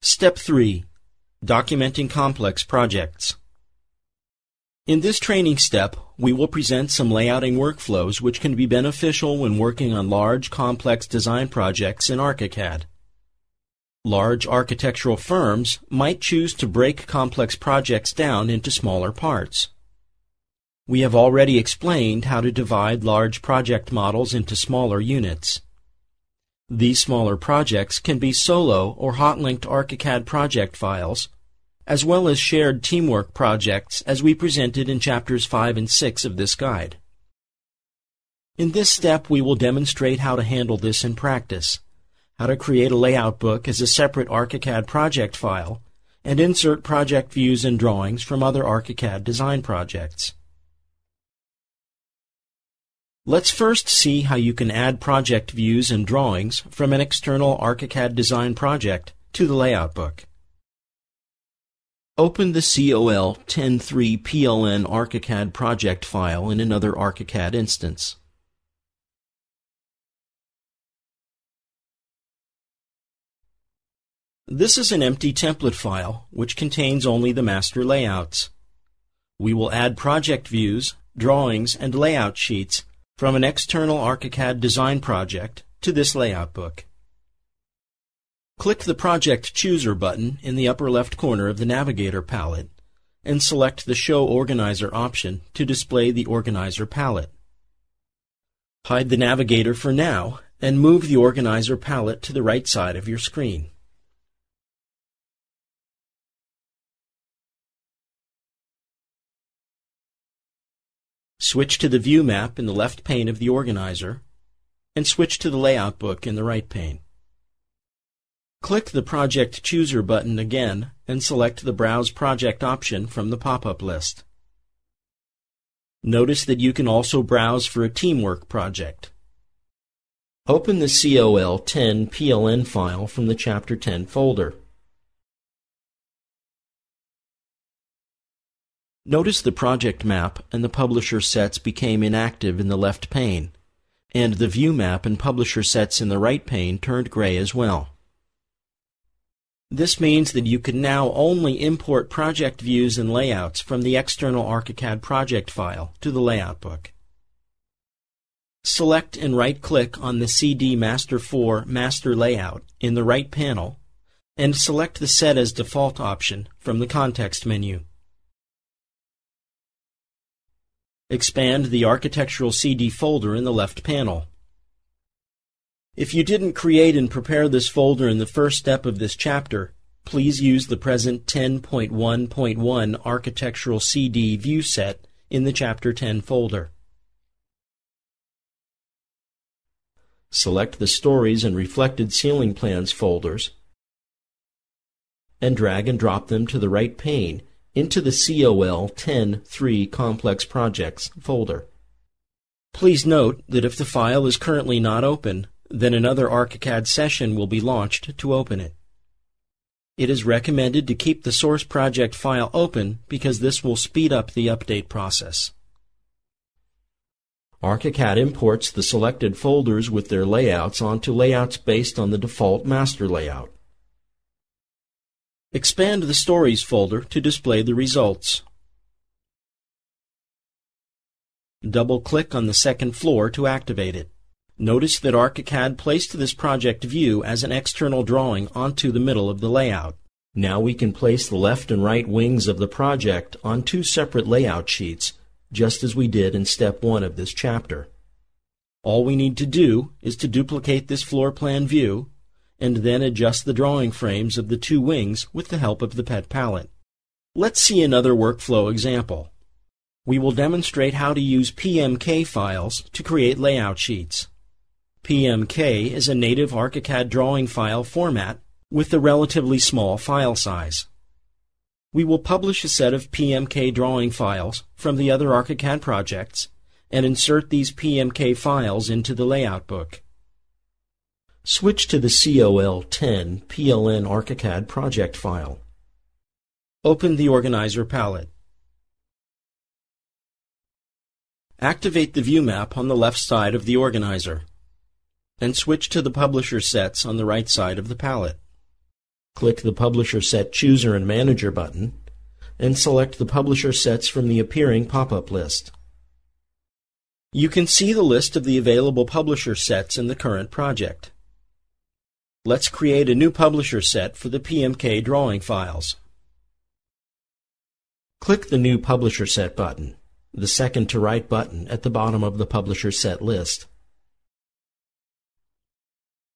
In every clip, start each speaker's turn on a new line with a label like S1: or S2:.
S1: Step 3. Documenting complex projects. In this training step, we will present some layouting workflows which can be beneficial when working on large, complex design projects in ArchiCAD. Large architectural firms might choose to break complex projects down into smaller parts. We have already explained how to divide large project models into smaller units. These smaller projects can be solo or hot-linked ArchiCAD project files, as well as shared teamwork projects as we presented in chapters 5 and 6 of this guide. In this step, we will demonstrate how to handle this in practice, how to create a layout book as a separate ArchiCAD project file, and insert project views and drawings from other ArchiCAD design projects. Let's first see how you can add project views and drawings from an external ArchiCAD design project to the layout book. Open the COL 10.3 PLN ArchiCAD project file in another ArchiCAD instance. This is an empty template file which contains only the master layouts. We will add project views, drawings, and layout sheets from an external ArchiCAD design project to this layout book. Click the Project Chooser button in the upper left corner of the Navigator palette and select the Show Organizer option to display the Organizer palette. Hide the Navigator for now and move the Organizer palette to the right side of your screen. Switch to the View map in the left pane of the Organizer and switch to the Layout book in the right pane. Click the Project Chooser button again and select the Browse Project option from the pop-up list. Notice that you can also browse for a teamwork project. Open the COL 10 PLN file from the Chapter 10 folder. Notice the project map and the publisher sets became inactive in the left pane, and the view map and publisher sets in the right pane turned gray as well. This means that you can now only import project views and layouts from the external ArchiCAD project file to the layout book. Select and right-click on the CD Master 4 Master Layout in the right panel and select the Set as Default option from the context menu. Expand the Architectural CD folder in the left panel. If you didn't create and prepare this folder in the first step of this chapter, please use the present 10.1.1 Architectural CD view set in the Chapter 10 folder. Select the Stories and Reflected Ceiling Plans folders and drag and drop them to the right pane into the COL 10.3 Complex Projects folder. Please note that if the file is currently not open, then another ArchiCAD session will be launched to open it. It is recommended to keep the source project file open because this will speed up the update process. ArchiCAD imports the selected folders with their layouts onto layouts based on the default master layout. Expand the Stories folder to display the results. Double-click on the second floor to activate it. Notice that ArchiCAD placed this project view as an external drawing onto the middle of the layout. Now we can place the left and right wings of the project on two separate layout sheets, just as we did in Step 1 of this chapter. All we need to do is to duplicate this floor plan view and then adjust the drawing frames of the two wings with the help of the PET palette. Let's see another workflow example. We will demonstrate how to use PMK files to create layout sheets. PMK is a native ArchiCAD drawing file format with a relatively small file size. We will publish a set of PMK drawing files from the other ArchiCAD projects and insert these PMK files into the layout book. Switch to the COL 10 PLN ArchiCAD project file. Open the Organizer palette. Activate the view map on the left side of the Organizer and switch to the Publisher sets on the right side of the palette. Click the Publisher Set Chooser and Manager button, and select the publisher sets from the appearing pop-up list. You can see the list of the available publisher sets in the current project. Let's create a new publisher set for the PMK drawing files. Click the New Publisher Set button, the second to right button at the bottom of the publisher set list.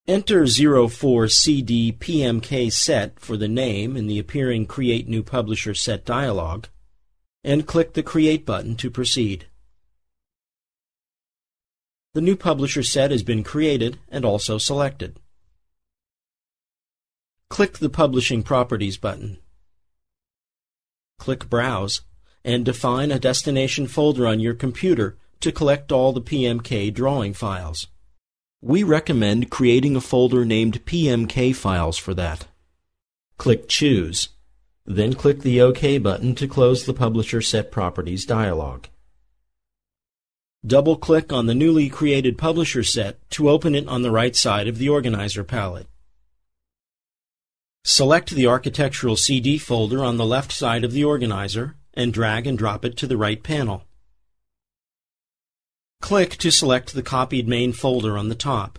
S1: Enter 04CD PMK Set for the name in the appearing Create New Publisher Set dialog, and click the Create button to proceed. The new publisher set has been created and also selected. Click the Publishing Properties button. Click Browse and define a destination folder on your computer to collect all the PMK drawing files. We recommend creating a folder named PMK Files for that. Click Choose, then click the OK button to close the Publisher Set Properties dialog. Double-click on the newly created publisher set to open it on the right side of the Organizer palette. Select the Architectural CD folder on the left side of the Organizer and drag and drop it to the right panel. Click to select the copied main folder on the top.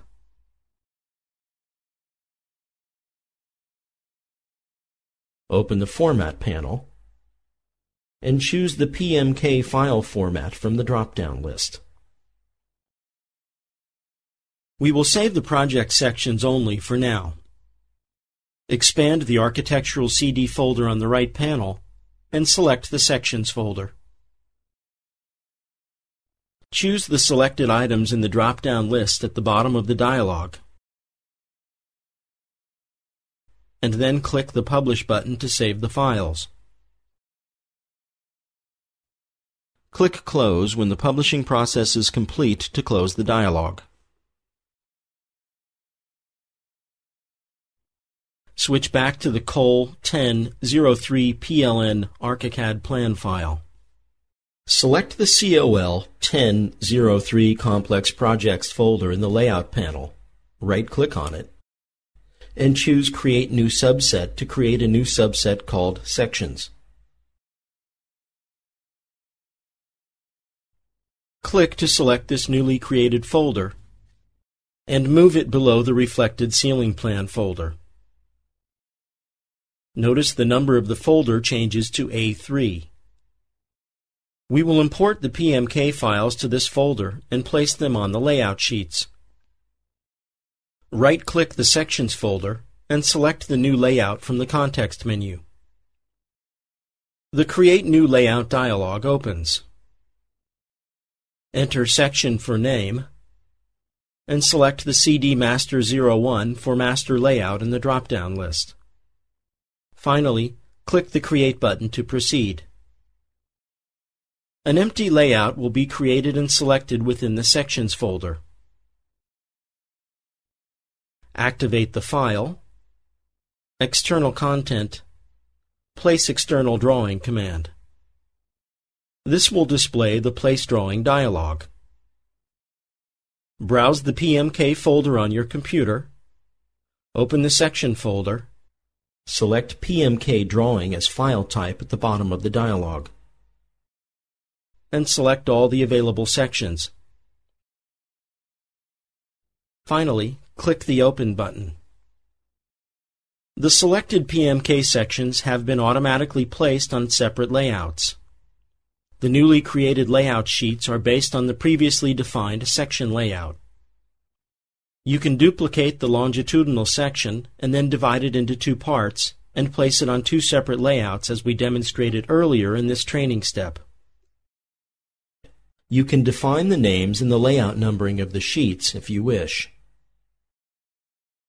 S1: Open the Format panel and choose the PMK file format from the drop-down list. We will save the project sections only for now. Expand the Architectural CD folder on the right panel and select the Sections folder. Choose the selected items in the drop-down list at the bottom of the dialog, and then click the Publish button to save the files. Click Close when the publishing process is complete to close the dialog. Switch back to the Col 1003 PLN ArchiCAD plan file. Select the COL 1003 Complex Projects folder in the Layout panel, right-click on it, and choose Create New Subset to create a new subset called Sections. Click to select this newly created folder and move it below the reflected ceiling plan folder. Notice the number of the folder changes to A3. We will import the PMK files to this folder and place them on the layout sheets. Right-click the Sections folder and select the new layout from the context menu. The Create New Layout dialog opens. Enter Section for name and select the CD Master 01 for Master Layout in the drop-down list. Finally, click the Create button to proceed. An empty layout will be created and selected within the Sections folder. Activate the File, External Content, Place External Drawing command. This will display the Place Drawing dialog. Browse the PMK folder on your computer, open the Section folder, select PMK Drawing as file type at the bottom of the dialog, and select all the available sections. Finally, click the Open button. The selected PMK sections have been automatically placed on separate layouts. The newly created layout sheets are based on the previously defined section layout. You can duplicate the longitudinal section and then divide it into two parts and place it on two separate layouts as we demonstrated earlier in this training step. You can define the names and the layout numbering of the sheets if you wish.